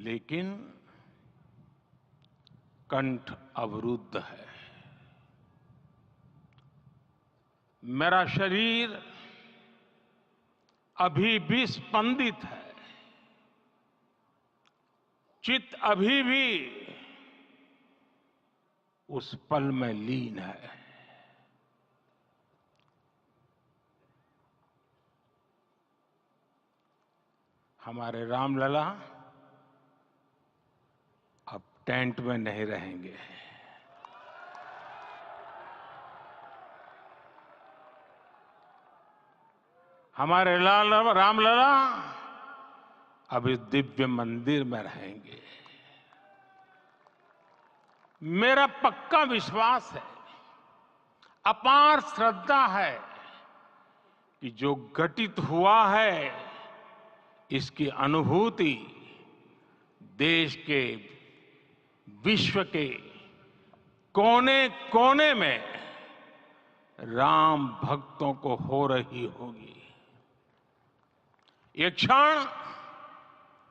लेकिन कंठ अवरुद्ध है। मेरा शरीर अभी भी स्पंदित है, चित्त अभी भी उस पल में लीन है। हमारे रामलला अब टेंट में नहीं रहेंगे। हमारे रामलला अब इस दिव्य मंदिर में रहेंगे। मेरा पक्का विश्वास है, अपार श्रद्धा है कि जो घटित हुआ है इसकी अनुभूति देश के, विश्व के कोने कोने में राम भक्तों को हो रही होगी। ये क्षण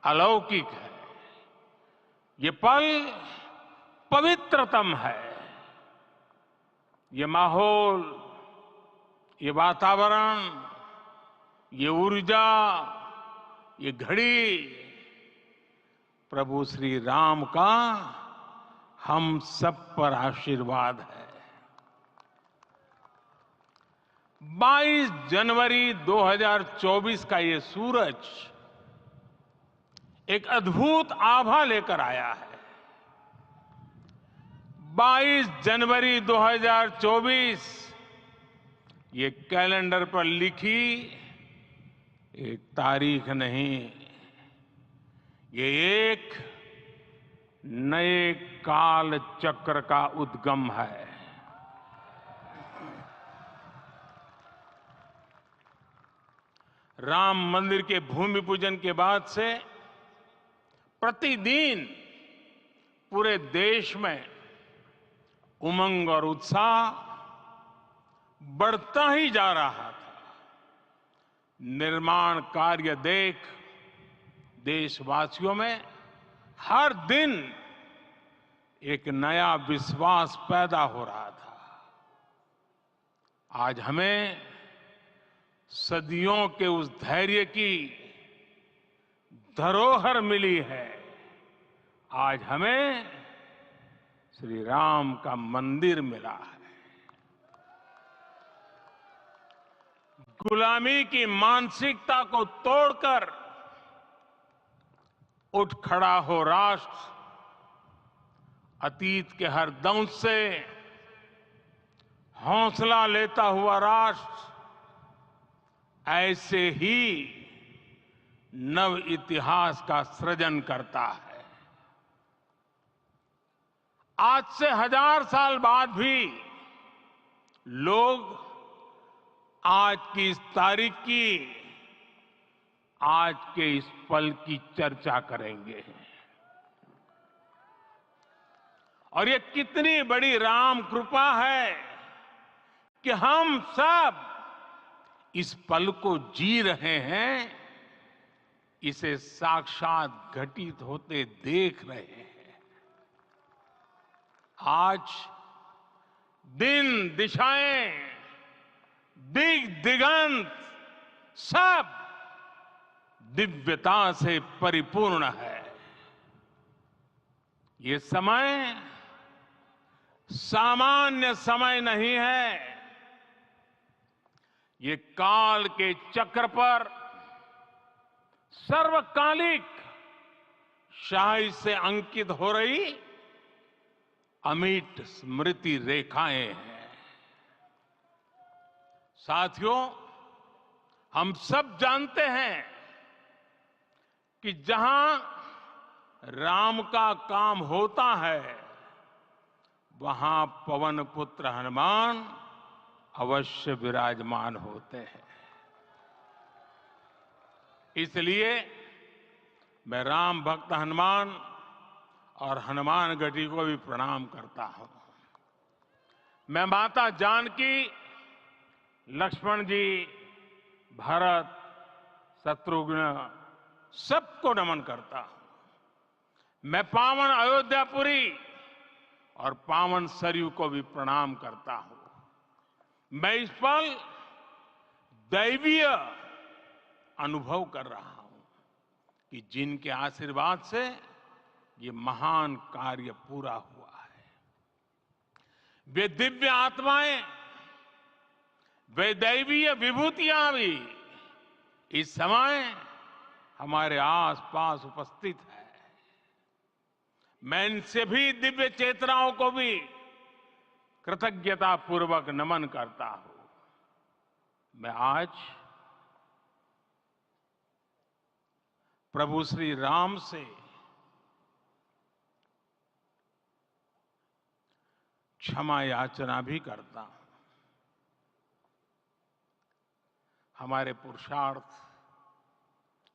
अलौकिक है, ये पल पवित्रतम है। ये माहौल, ये वातावरण, ये ऊर्जा, ये घड़ी प्रभु श्री राम का हम सब पर आशीर्वाद है। 22 जनवरी 2024 का ये सूरज एक अद्भुत आभा लेकर आया है। 22 जनवरी 2024 ये कैलेंडर पर लिखी एक तारीख नहीं, ये एक नए काल चक्र का उद्गम है। राम मंदिर के भूमि पूजन के बाद से प्रतिदिन पूरे देश में उमंग और उत्साह बढ़ता ही जा रहा था। निर्माण कार्य देख देशवासियों में हर दिन एक नया विश्वास पैदा हो रहा था। आज हमें सदियों के उस धैर्य की धरोहर मिली है। आज हमें श्री राम का मंदिर मिला है। गुलामी की मानसिकता को तोड़कर उठ खड़ा हो राष्ट्र, अतीत के हर दंश से हौसला लेता हुआ राष्ट्र ऐसे ही नव इतिहास का सृजन करता है। आज से 1000 साल बाद भी लोग आज की इस तारीख की, आज के इस पल की चर्चा करेंगे। और ये कितनी बड़ी राम कृपा है कि हम सब इस पल को जी रहे हैं, इसे साक्षात घटित होते देख रहे हैं। आज दिन, दिशाएं, दिगंत सब दिव्यता से परिपूर्ण है। ये समय सामान्य समय नहीं है। ये काल के चक्र पर सर्वकालिक शाही से अंकित हो रही अमिट स्मृति रेखाएं हैं। साथियों, हम सब जानते हैं कि जहां राम का काम होता है वहां पवन पुत्र हनुमान अवश्य विराजमान होते हैं। इसलिए मैं राम भक्त हनुमान और हनुमान गढ़ी को भी प्रणाम करता हूं। मैं माता जानकी, लक्ष्मण जी, भरत, शत्रुघ्न सबको नमन करता हूं। मैं पावन अयोध्यापुरी और पावन सरयू को भी प्रणाम करता हूं। मैं इस पल दैवीय अनुभव कर रहा हूं कि जिनके आशीर्वाद से ये महान कार्य पूरा हुआ है। वे दिव्य आत्माएं, वे दैवीय विभूतियां भी इस समय हमारे आसपास उपस्थित है। मैं इन सभी दिव्य चेतनाओं को भी कृतज्ञता पूर्वक नमन करता हूं। मैं आज प्रभु श्री राम से क्षमा याचना भी करता हूं। हमारे पुरुषार्थ,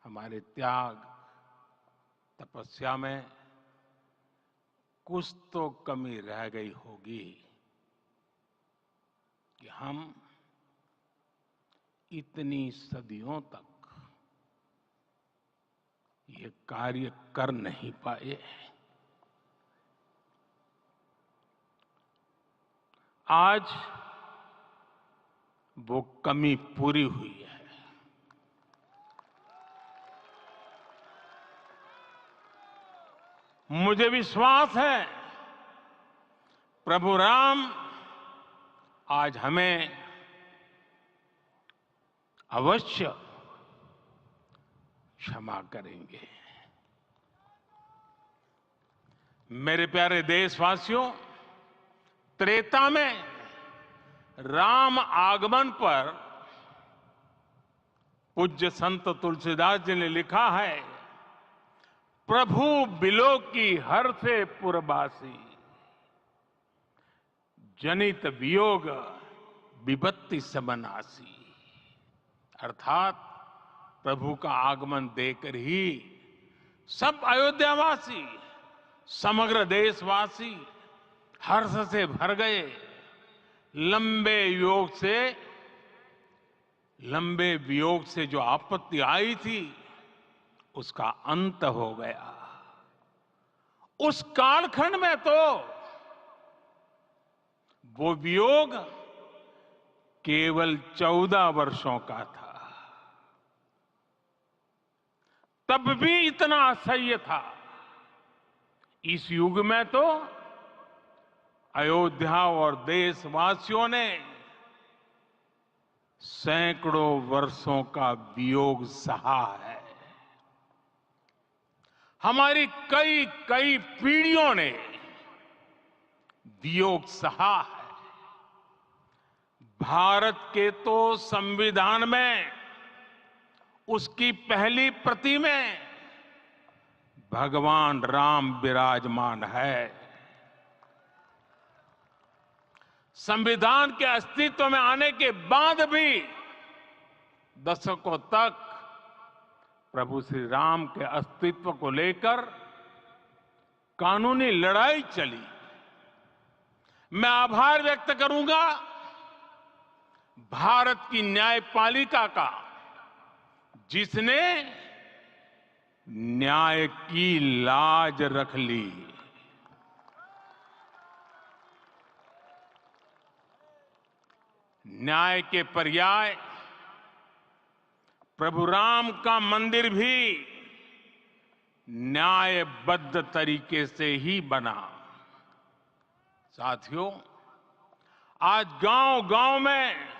हमारे त्याग, तपस्या में कुछ तो कमी रह गई होगी कि हम इतनी सदियों तक ये कार्य कर नहीं पाए। आज वो कमी पूरी हुई है। मुझे विश्वास है प्रभु राम आज हमें अवश्य क्षमा करेंगे। मेरे प्यारे देशवासियों, त्रेता में राम आगमन पर पूज्य संत तुलसीदास जी ने लिखा है, प्रभु बिलो की हर से पुरबासी, जनित वियोग विपत्ति समनासी। अर्थात प्रभु का आगमन देकर ही सब अयोध्यावासी, समग्र देशवासी हर्ष से भर गए। लंबे वियोग से जो आपत्ति आई थी उसका अंत हो गया। उस कालखंड में तो वो वियोग केवल 14 वर्षों का था। तब भी इतना असह्य था। इस युग में तो अयोध्या और देशवासियों ने सैकड़ों वर्षों का वियोग सहा है। हमारी कई कई पीढ़ियों ने वियोग सहा है। भारत के तो संविधान में उसकी पहली प्रति में भगवान राम विराजमान है। संविधान के अस्तित्व में आने के बाद भी दशकों तक प्रभु श्री राम के अस्तित्व को लेकर कानूनी लड़ाई चली। मैं आभार व्यक्त करूंगा भारत की न्यायपालिका का, जिसने न्याय की लाज रख ली। न्याय के पर्याय प्रभु राम का मंदिर भी न्यायबद्ध तरीके से ही बना। साथियों, आज गांव-गांव में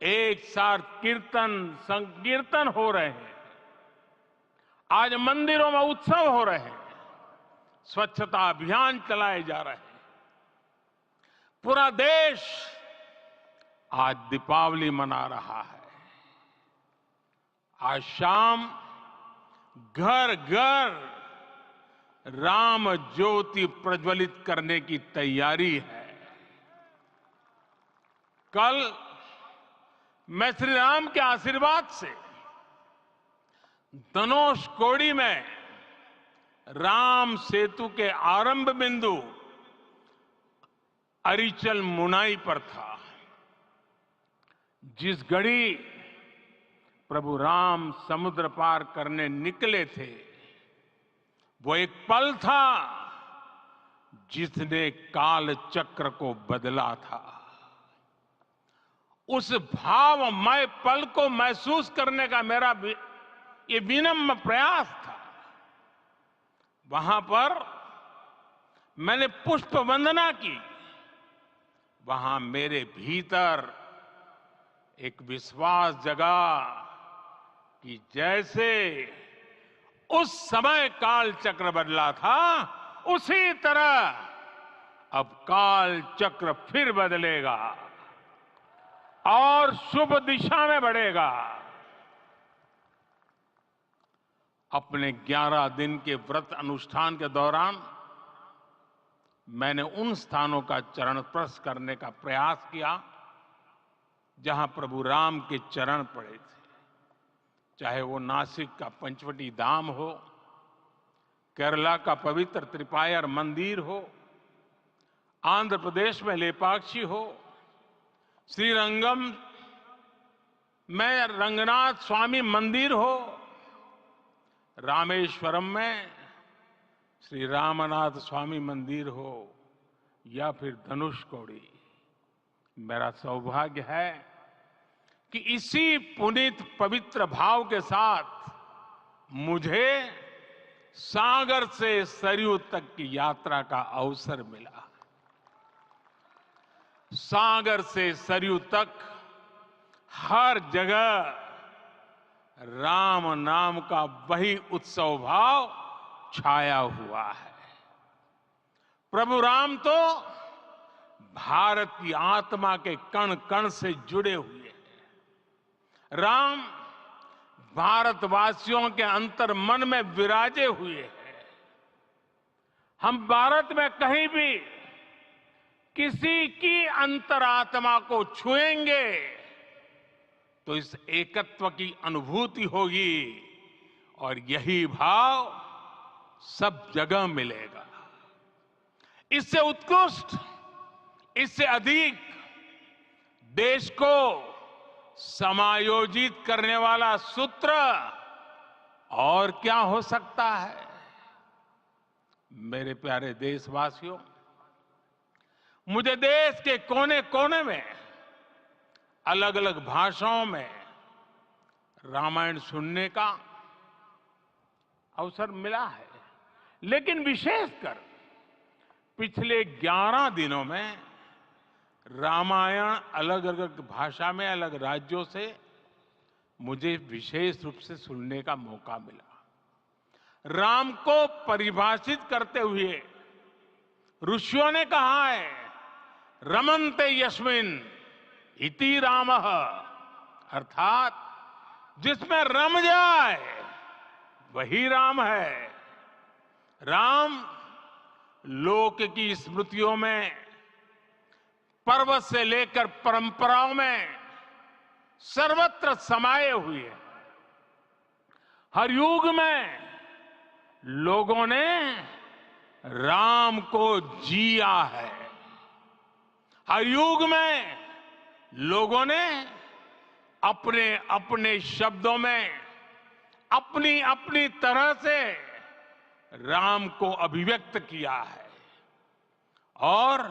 एक साथ कीर्तन संकीर्तन हो रहे हैं। आज मंदिरों में उत्सव हो रहे हैं। स्वच्छता अभियान चलाए जा रहे हैं। पूरा देश आज दीपावली मना रहा है। आज शाम घर घर राम ज्योति प्रज्वलित करने की तैयारी है। कल मैं श्री राम के आशीर्वाद से धनुषकोडी में राम सेतु के आरंभ बिंदु अरिचल मुनाई पर था। जिस घड़ी प्रभु राम समुद्र पार करने निकले थे, वो एक पल था जिसने काल चक्र को बदला था। उस भावमय पल को महसूस करने का मेरा ये विनम्र प्रयास था। वहां पर मैंने पुष्प वंदना की। वहां मेरे भीतर एक विश्वास जगा कि जैसे उस समय काल चक्र बदला था, उसी तरह अब काल चक्र फिर बदलेगा और शुभ दिशा में बढ़ेगा। अपने 11 दिन के व्रत अनुष्ठान के दौरान मैंने उन स्थानों का चरण स्पर्श करने का प्रयास किया जहां प्रभु राम के चरण पड़े थे। चाहे वो नासिक का पंचवटी धाम हो, केरला का पवित्र त्रिपायर मंदिर हो, आंध्र प्रदेश में लेपाक्षी हो, श्रीरंगम में रंगनाथ स्वामी मंदिर हो, रामेश्वरम में श्री रामनाथ स्वामी मंदिर हो, या फिर धनुषकोडी। मेरा सौभाग्य है कि इसी पुनीत पवित्र भाव के साथ मुझे सागर से सरयू तक की यात्रा का अवसर मिला। सागर से सरयू तक हर जगह राम नाम का वही उत्सव भाव छाया हुआ है। प्रभु राम तो भारत की आत्मा के कण कण से जुड़े हुए हैं। राम भारतवासियों के अंतर मन में विराजे हुए हैं। हम भारत में कहीं भी किसी की अंतरात्मा को छुएंगे तो इस एकत्व की अनुभूति होगी और यही भाव सब जगह मिलेगा। इससे उत्कृष्ट, इससे अधिक देश को समायोजित करने वाला सूत्र और क्या हो सकता है। मेरे प्यारे देशवासियों, मुझे देश के कोने कोने में अलग अलग भाषाओं में रामायण सुनने का अवसर मिला है, लेकिन विशेषकर पिछले 11 दिनों में रामायण अलग अलग भाषा में अलग राज्यों से मुझे विशेष रूप से सुनने का मौका मिला। राम को परिभाषित करते हुए ऋषियों ने कहा है, रमन्ते यस्मिन् इति रामः, अर्थात जिसमें रम जाए वही राम है। राम लोक की स्मृतियों में, पर्वत से लेकर परंपराओं में सर्वत्र समाये हुए हैं। हर युग में लोगों ने राम को जिया है। हर युग में लोगों ने अपने अपने शब्दों में अपनी अपनी तरह से राम को अभिव्यक्त किया है और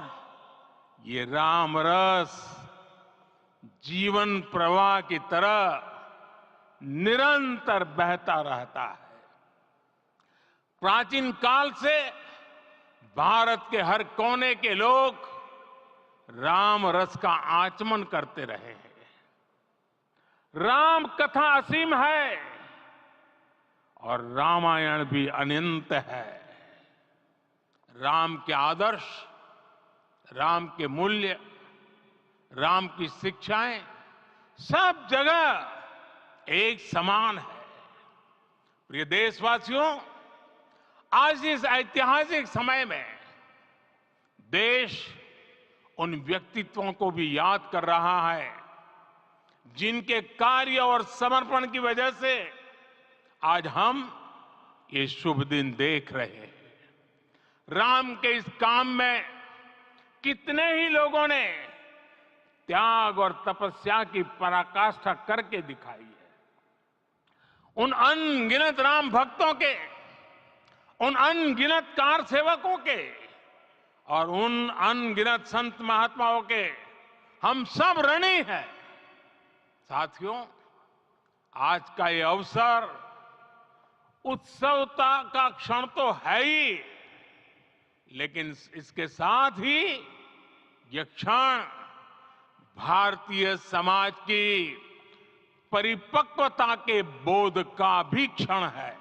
ये राम रस जीवन प्रवाह की तरह निरंतर बहता रहता है। प्राचीन काल से भारत के हर कोने के लोग राम रस का आचमन करते रहे हैं। राम कथा असीम है और रामायण भी अनंत है। राम के आदर्श, राम के मूल्य, राम की शिक्षाएं सब जगह एक समान है। प्रिय देशवासियों, आज इस ऐतिहासिक समय में देश उन व्यक्तित्वों को भी याद कर रहा है जिनके कार्य और समर्पण की वजह से आज हम ये शुभ दिन देख रहे हैं। राम के इस काम में कितने ही लोगों ने त्याग और तपस्या की पराकाष्ठा करके दिखाई है। उन अनगिनत राम भक्तों के उन अनगिनत कार सेवकों के और उन अनगिनत संत महात्माओं के हम सब ऋणी हैं। साथियों, आज का ये अवसर उत्सवता का क्षण तो है ही, लेकिन इसके साथ ही यह क्षण भारतीय समाज की परिपक्वता के बोध का भी क्षण है।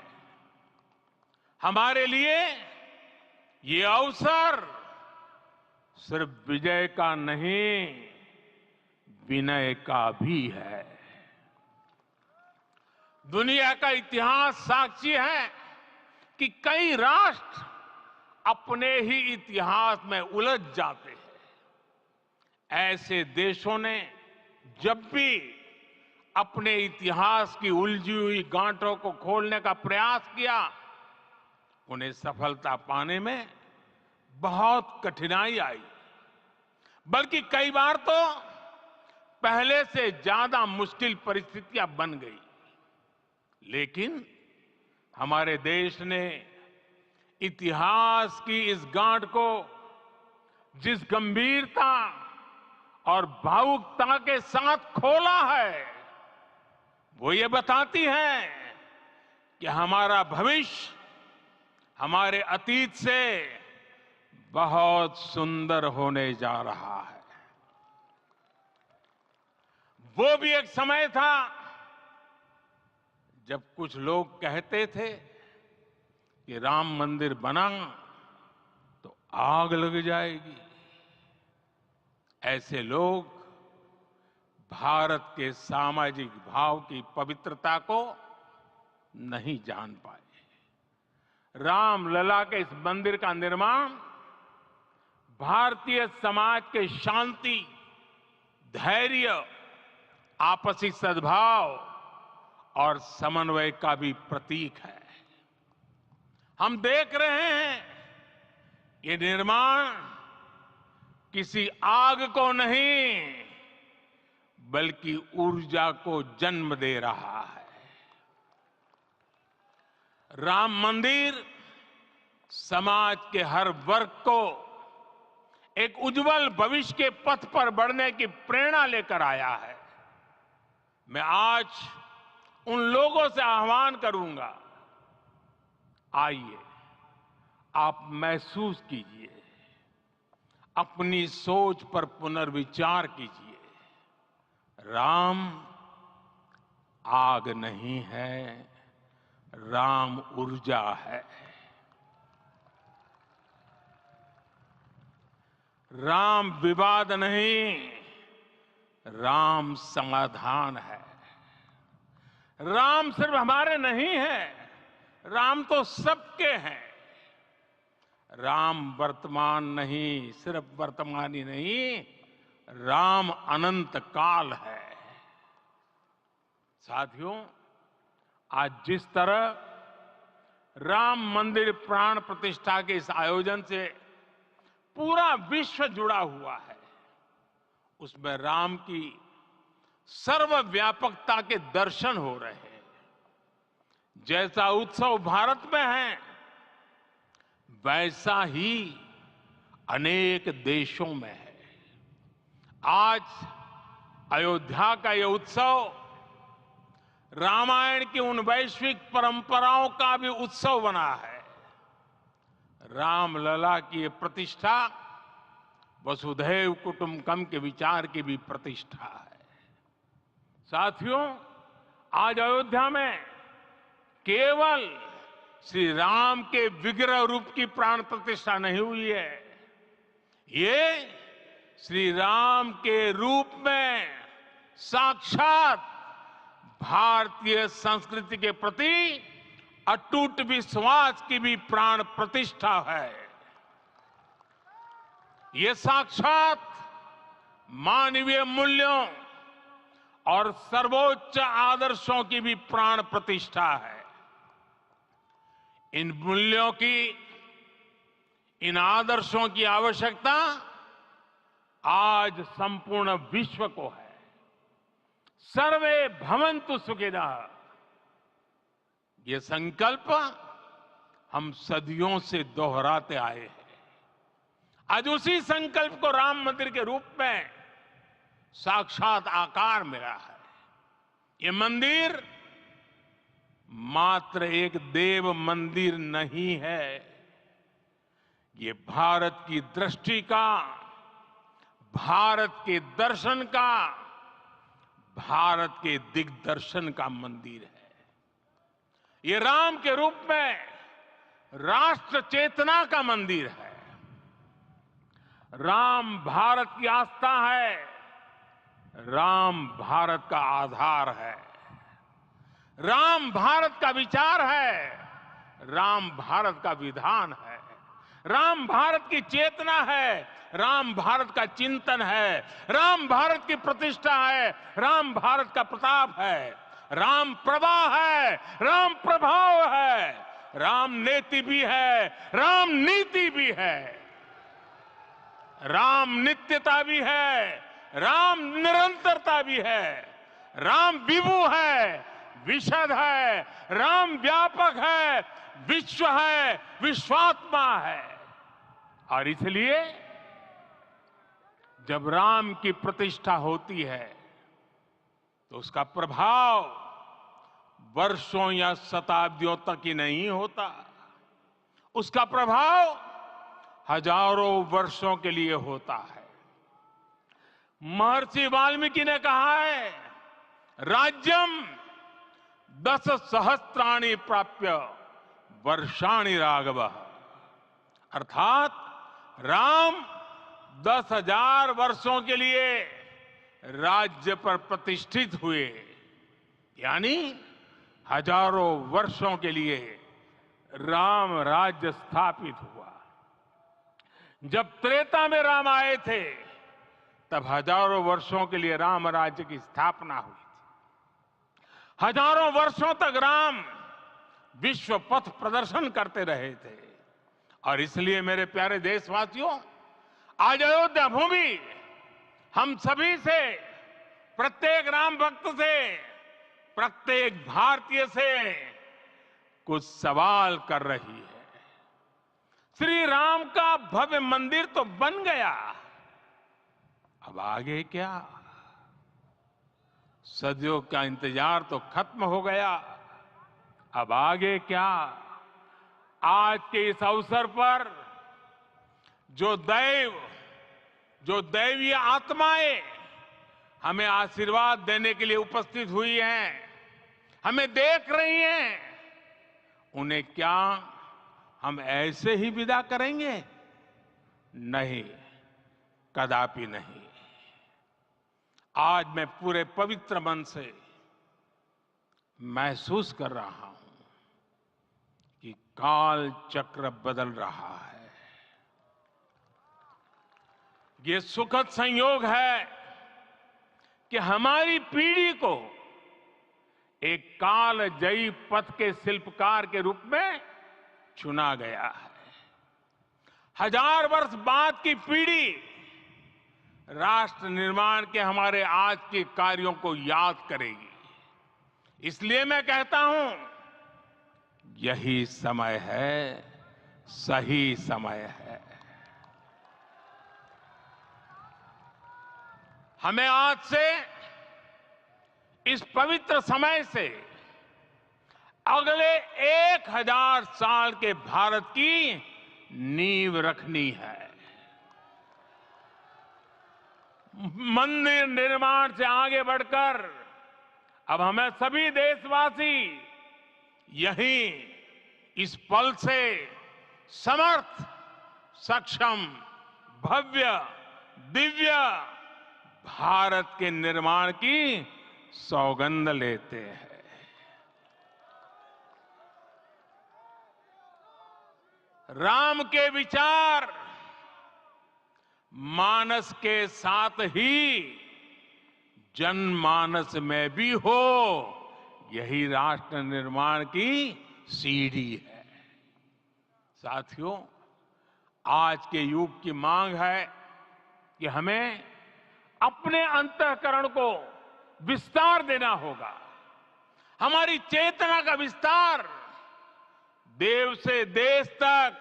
हमारे लिए ये अवसर सिर्फ विजय का नहीं, विनय का भी है। दुनिया का इतिहास साक्षी है कि कई राष्ट्र अपने ही इतिहास में उलझ जाते हैं। ऐसे देशों ने जब भी अपने इतिहास की उलझी हुई गांठों को खोलने का प्रयास किया, उन्हें सफलता पाने में बहुत कठिनाई आई, बल्कि कई बार तो पहले से ज्यादा मुश्किल परिस्थितियां बन गई। लेकिन हमारे देश ने इतिहास की इस गांठ को जिस गंभीरता और भावुकता के साथ खोला है, वो ये बताती है कि हमारा भविष्य हमारे अतीत से बहुत सुंदर होने जा रहा है। वो भी एक समय था जब कुछ लोग कहते थे कि राम मंदिर बना तो आग लग जाएगी। ऐसे लोग भारत के सामाजिक भाव की पवित्रता को नहीं जान पाए। रामलला के इस मंदिर का निर्माण भारतीय समाज के शांति, धैर्य, आपसी सद्भाव और समन्वय का भी प्रतीक है। हम देख रहे हैं ये निर्माण किसी आग को नहीं, बल्कि ऊर्जा को जन्म दे रहा है। राम मंदिर समाज के हर वर्ग को एक उज्जवल भविष्य के पथ पर बढ़ने की प्रेरणा लेकर आया है। मैं आज उन लोगों से आह्वान करूंगा, आइए आप महसूस कीजिए, अपनी सोच पर पुनर्विचार कीजिए। राम आग नहीं है, राम ऊर्जा है। राम विवाद नहीं, राम समाधान है। राम सिर्फ हमारे नहीं है, राम तो सबके हैं। राम वर्तमान नहीं, सिर्फ वर्तमान ही नहीं, राम अनंत काल है। साथियों, आज जिस तरह राम मंदिर प्राण प्रतिष्ठा के इस आयोजन से पूरा विश्व जुड़ा हुआ है, उसमें राम की सर्वव्यापकता के दर्शन हो रहे हैं। जैसा उत्सव भारत में है, वैसा ही अनेक देशों में है। आज अयोध्या का यह उत्सव रामायण की उन वैश्विक परंपराओं का भी उत्सव बना है। रामलला की ये प्रतिष्ठा वसुधैव कुटुंबकम के विचार की भी प्रतिष्ठा है। साथियों, आज अयोध्या में केवल श्री राम के विग्रह रूप की प्राण प्रतिष्ठा नहीं हुई है, ये श्री राम के रूप में साक्षात भारतीय संस्कृति के प्रति अटूट विश्वास की भी प्राण प्रतिष्ठा है। ये साक्षात मानवीय मूल्यों और सर्वोच्च आदर्शों की भी प्राण प्रतिष्ठा है। इन मूल्यों की, इन आदर्शों की आवश्यकता आज संपूर्ण विश्व को है। सर्वे भवन्तु सुखिनः, ये संकल्प हम सदियों से दोहराते आए हैं। आज उसी संकल्प को राम मंदिर के रूप में साक्षात आकार मिला है। ये मंदिर मात्र एक देव मंदिर नहीं है, ये भारत की दृष्टि का, भारत के दर्शन का, भारत के दिग्दर्शन का मंदिर है। ये राम के रूप में राष्ट्र चेतना का मंदिर है। राम भारत की आस्था है, राम भारत का आधार है, राम भारत का विचार है, राम भारत का विधान है, राम भारत की चेतना है, राम भारत का चिंतन है, राम भारत की प्रतिष्ठा है, राम भारत का प्रताप है, राम प्रवाह है, राम प्रभाव है, राम नेति भी है, राम नीति भी है, राम नित्यता भी है, राम निरंतरता भी है, राम विभु है, विशद है, राम व्यापक है, विश्व है, विश्वात्मा है। और इसलिए जब राम की प्रतिष्ठा होती है तो उसका प्रभाव वर्षों या शताब्दियों तक ही नहीं होता, उसका प्रभाव हजारों वर्षों के लिए होता है। महर्षि वाल्मीकि ने कहा है, राज्यम 10 सहस्त्राणि प्राप्य वर्षाणि राघव, अर्थात राम 10,000 वर्षों के लिए राज्य पर प्रतिष्ठित हुए, यानी हजारों वर्षों के लिए राम राज्य स्थापित हुआ। जब त्रेता में राम आए थे तब हजारों वर्षों के लिए राम राज्य की स्थापना हुई थी। हजारों वर्षों तक राम विश्व पथ प्रदर्शन करते रहे थे। और इसलिए मेरे प्यारे देशवासियों, आज अयोध्या भूमि हम सभी से, प्रत्येक राम भक्त से, प्रत्येक भारतीय से कुछ सवाल कर रही है। श्री राम का भव्य मंदिर तो बन गया, अब आगे क्या? सदियों का इंतजार तो खत्म हो गया, अब आगे क्या? आज के इस अवसर पर जो दैवीय आत्माएं हमें आशीर्वाद देने के लिए उपस्थित हुई हैं, हमें देख रही हैं, उन्हें क्या हम ऐसे ही विदा करेंगे? नहीं, कदापि नहीं। आज मैं पूरे पवित्र मन से महसूस कर रहा हूं कि काल चक्र बदल रहा है। ये सुखद संयोग है कि हमारी पीढ़ी को एक कालजयी पथ के शिल्पकार के रूप में चुना गया है। 1000 वर्ष बाद की पीढ़ी राष्ट्र निर्माण के हमारे आज के कार्यों को याद करेगी। इसलिए मैं कहता हूं, यही समय है, सही समय है। हमें आज से, इस पवित्र समय से अगले 1000 साल के भारत की नींव रखनी है। मंदिर निर्माण से आगे बढ़कर अब हमें सभी देशवासी यहीं इस पल से समर्थ, सक्षम, भव्य, दिव्य भारत के निर्माण की सौगंध लेते हैं। राम के विचार मानस के साथ ही जनमानस में भी हो, यही राष्ट्र निर्माण की सीढ़ी है। साथियों, आज के युग की मांग है कि हमें अपने अंतःकरण को विस्तार देना होगा। हमारी चेतना का विस्तार देव से देश तक,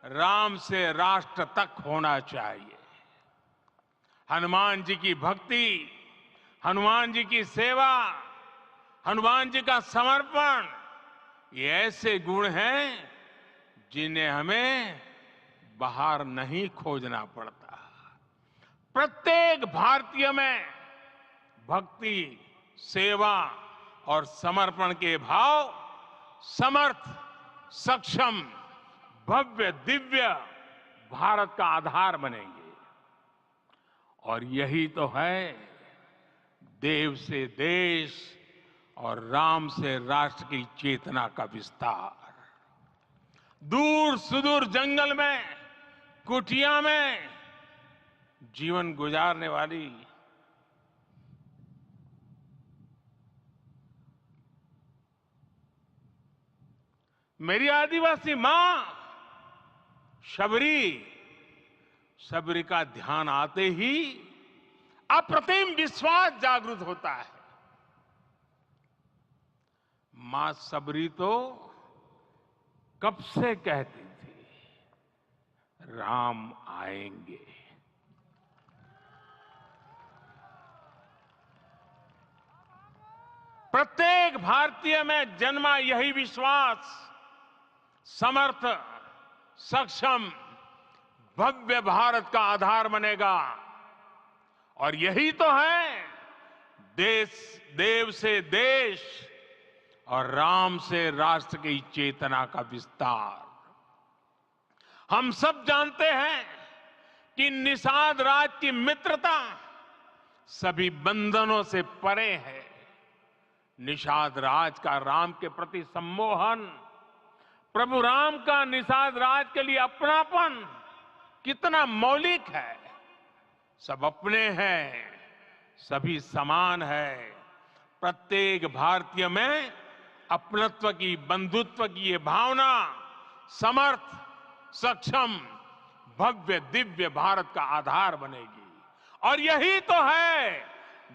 राम से राष्ट्र तक होना चाहिए। हनुमान जी की भक्ति, हनुमान जी की सेवा, हनुमान जी का समर्पण, ये ऐसे गुण हैं जिन्हें हमें बाहर नहीं खोजना पड़ता। प्रत्येक भारतीय में भक्ति, सेवा और समर्पण के भाव समर्थ, सक्षम, भव्य, दिव्य भारत का आधार बनेंगे। और यही तो है देव से देश और राम से राष्ट्र की चेतना का विस्तार। दूर सुदूर जंगल में, कुटिया में जीवन गुजारने वाली मेरी आदिवासी मां शबरी का ध्यान आते ही अप्रतिम विश्वास जागृत होता है। मां शबरी तो कब से कहती थी, राम आएंगे। प्रत्येक भारतीय में जन्मा यही विश्वास समर्थ, सक्षम, भव्य भारत का आधार बनेगा। और यही तो है देव से देश और राम से राष्ट्र की चेतना का विस्तार। हम सब जानते हैं कि निषाद राज की मित्रता सभी बंधनों से परे है। निषाद राज का राम के प्रति सम्मोहन, प्रभु राम का निषाद राज के लिए अपनापन कितना मौलिक है। सब अपने हैं, सभी समान है। प्रत्येक भारतीय में अपनत्व की, बंधुत्व की ये भावना समर्थ, सक्षम, भव्य, दिव्य भारत का आधार बनेगी। और यही तो है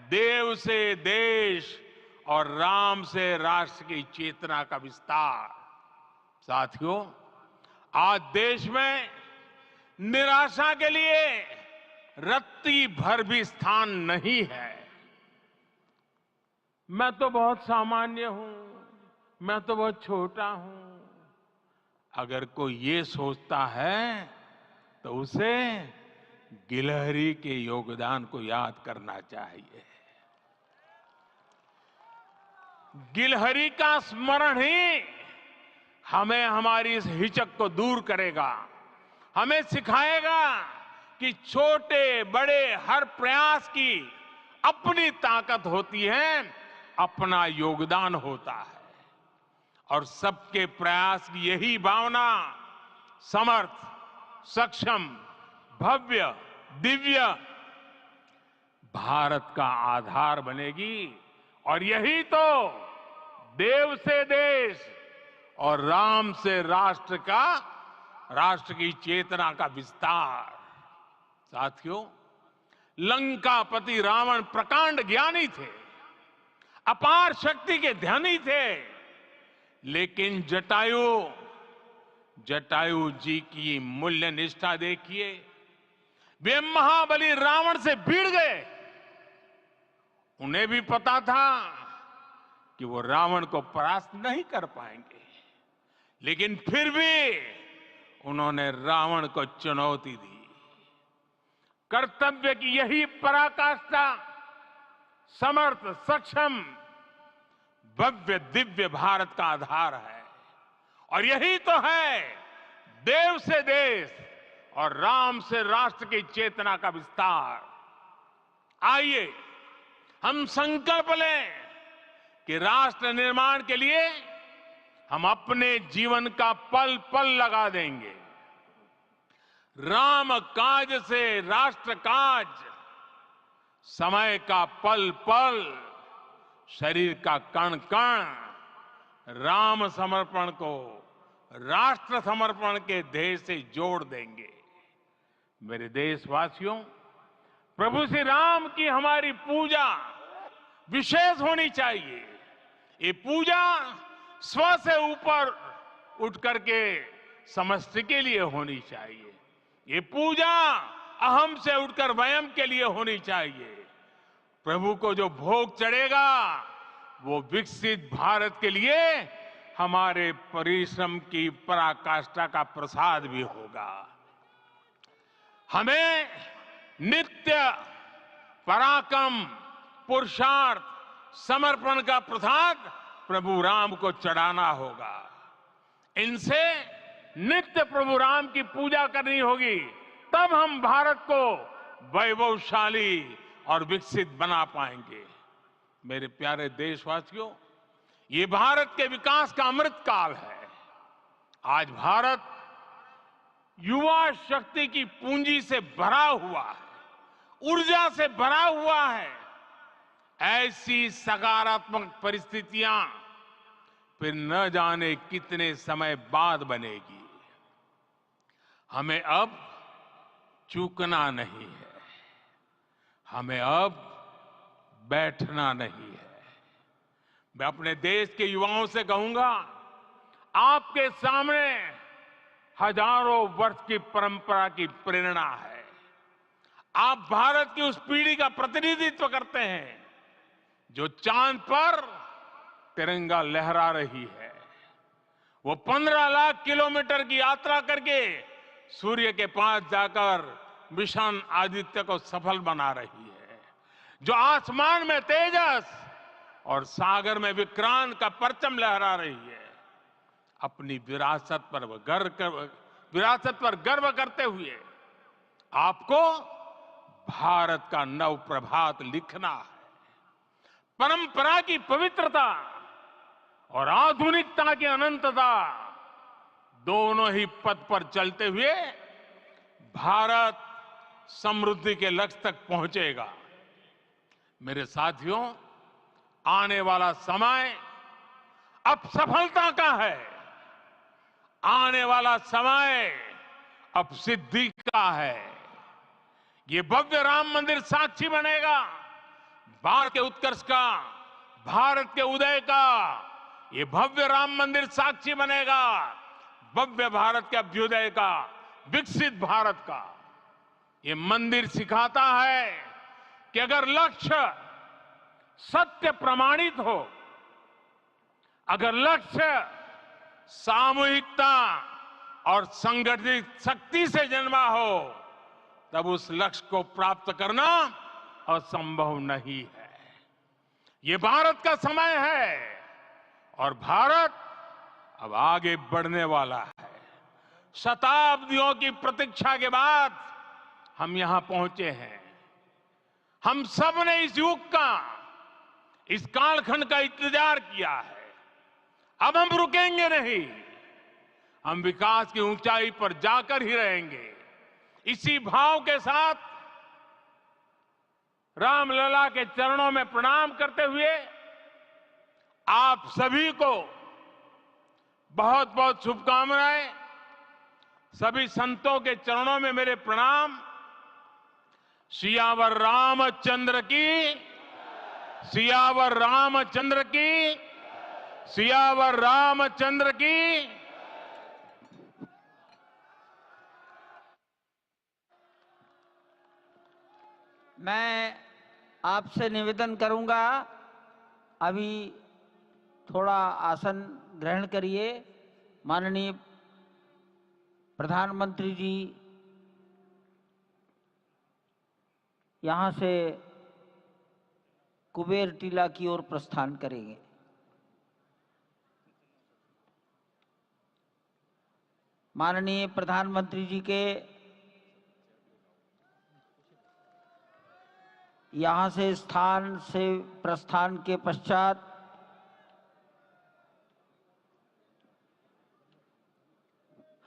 देव से देश और राम से राष्ट्र की चेतना का विस्तार। साथियों, आज देश में निराशा के लिए रत्ती भर भी स्थान नहीं है। मैं तो बहुत सामान्य हूं, मैं तो बहुत छोटा हूं। अगर कोई ये सोचता है तो उसे गिलहरी के योगदान को याद करना चाहिए। गिलहरी का स्मरण ही हमें हमारी इस हिचक को दूर करेगा, हमें सिखाएगा कि छोटे बड़े हर प्रयास की अपनी ताकत होती है, अपना योगदान होता है। और सबके प्रयास की यही भावना समर्थ, सक्षम, भव्य, दिव्य भारत का आधार बनेगी। और यही तो देव से देश और राम से राष्ट्र की चेतना का विस्तार। साथियों, लंकापति रावण प्रकांड ज्ञानी थे, अपार शक्ति के धनी थे, लेकिन जटायु जी की मूल्य निष्ठा देखिए। वे महाबली रावण से भिड़ गए। उन्हें भी पता था कि वो रावण को परास्त नहीं कर पाएंगे, लेकिन फिर भी उन्होंने रावण को चुनौती दी। कर्तव्य की यही पराकाष्ठा समर्थ, सक्षम, भव्य, दिव्य भारत का आधार है। और यही तो है देव से देश और राम से राष्ट्र की चेतना का विस्तार। आइए हम संकल्प लें कि राष्ट्र निर्माण के लिए हम अपने जीवन का पल पल लगा देंगे। राम काज से राष्ट्र काज, समय का पल पल, शरीर का कण कण राम समर्पण को राष्ट्र समर्पण के ध्येय से जोड़ देंगे। मेरे देशवासियों, प्रभु श्री राम की हमारी पूजा विशेष होनी चाहिए। ये पूजा स्व से ऊपर उठ करके समष्टि के लिए होनी चाहिए। ये पूजा अहम से उठकर वयम के लिए होनी चाहिए। प्रभु को जो भोग चढ़ेगा वो विकसित भारत के लिए हमारे परिश्रम की पराकाष्ठा का प्रसाद भी होगा। हमें नित्य पराक्रम, पुरुषार्थ, समर्पण का प्रसाद प्रभु राम को चढ़ाना होगा। इनसे नित्य प्रभु राम की पूजा करनी होगी, तब हम भारत को वैभवशाली और विकसित बना पाएंगे। मेरे प्यारे देशवासियों, ये भारत के विकास का अमृत काल है। आज भारत युवा शक्ति की पूंजी से भरा हुआ है, ऊर्जा से भरा हुआ है। ऐसी सकारात्मक परिस्थितियां फिर न जाने कितने समय बाद बनेगी। हमें अब चूकना नहीं है, हमें अब बैठना नहीं है। मैं अपने देश के युवाओं से कहूंगा, आपके सामने हजारों वर्ष की परंपरा की प्रेरणा है। आप भारत की उस पीढ़ी का प्रतिनिधित्व करते हैं जो चांद पर तिरंगा लहरा रही है। वो 15 लाख किलोमीटर की यात्रा करके सूर्य के पास जाकर मिशन आदित्य को सफल बना रही है। जो आसमान में तेजस और सागर में विक्रांत का परचम लहरा रही है। अपनी विरासत पर गर्व करते हुए आपको भारत का नव प्रभात लिखना है। परंपरा की पवित्रता और आधुनिकता की अनंतता दोनों ही पथ पर चलते हुए भारत समृद्धि के लक्ष्य तक पहुंचेगा। मेरे साथियों, आने वाला समय अब सफलता का है। आने वाला समय अब सिद्धि का है। ये भव्य राम मंदिर साक्षी बनेगा भारत के उत्कर्ष का, भारत के उदय का। ये भव्य राम मंदिर साक्षी बनेगा भव्य भारत के अभ्युदय का, विकसित भारत का। ये मंदिर सिखाता है कि अगर लक्ष्य सत्य प्रमाणित हो, अगर लक्ष्य सामूहिकता और संगठित शक्ति से जन्मा हो, तब उस लक्ष्य को प्राप्त करना असंभव नहीं है। ये भारत का समय है और भारत अब आगे बढ़ने वाला है। शताब्दियों की प्रतीक्षा के बाद हम यहां पहुंचे हैं। हम सब ने इस युग का, इस कालखंड का इंतजार किया है। अब हम रुकेंगे नहीं, हम विकास की ऊंचाई पर जाकर ही रहेंगे। इसी भाव के साथ रामलला के चरणों में प्रणाम करते हुए आप सभी को बहुत बहुत शुभकामनाएं। सभी संतों के चरणों में मेरे प्रणाम। सियावर रामचंद्र की, सियावर रामचंद्र की, सियावर रामचंद्र की। मैं आपसे निवेदन करूंगा, अभी थोड़ा आसन ग्रहण करिए। माननीय प्रधानमंत्री जी यहाँ से कुबेर टीला की ओर प्रस्थान करेंगे। माननीय प्रधानमंत्री जी के यहाँ से स्थान से प्रस्थान के पश्चात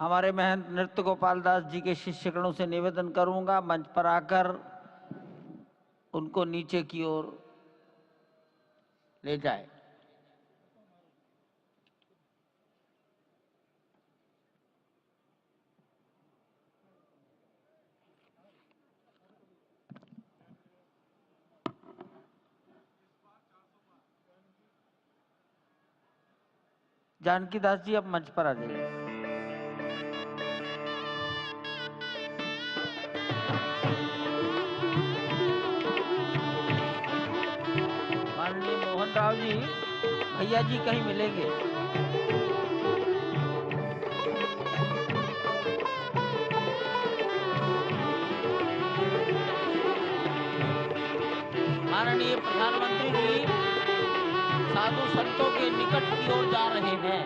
हमारे महंत नृत्य गोपाल दास जी के शिष्यगणों से निवेदन करूंगा, मंच पर आकर उनको नीचे की ओर ले जाए। जानकी दास जी अब मंच पर आ जाइए। माननीय मोहन राव जी, भैया जी कहीं मिलेंगे। माननीय प्रधानमंत्री जी साधु संतों के निकट की ओर जा रहे हैं।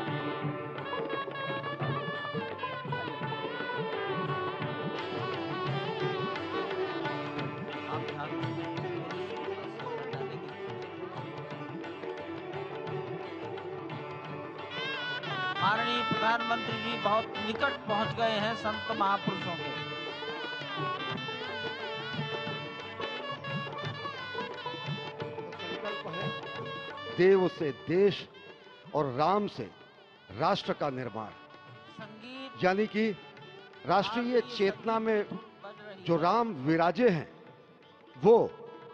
आप ध्यान माननीय प्रधानमंत्री जी बहुत निकट पहुंच गए हैं संत महापुरुषों के। संकल्प है देव से देश और राम से राष्ट्र का निर्माण, संगीत यानी कि राष्ट्रीय चेतना में जो राम विराजे हैं वो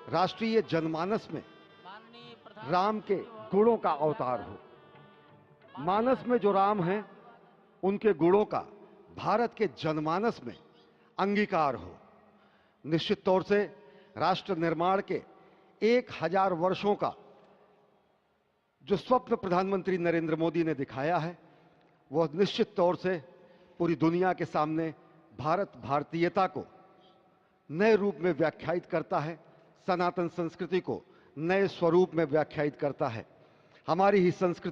राष्ट्रीय जनमानस में राम के गुणों का अवतार हो। मानस में जो राम हैं उनके गुणों का भारत के जनमानस में अंगीकार हो। निश्चित तौर से राष्ट्र निर्माण के 1000 वर्षों का जो स्वप्न प्रधानमंत्री नरेंद्र मोदी ने दिखाया है वह निश्चित तौर से पूरी दुनिया के सामने भारत भारतीयता को नए रूप में व्याख्यायित करता है, सनातन संस्कृति को नए स्वरूप में व्याख्यायित करता है। हमारी ही संस्कृति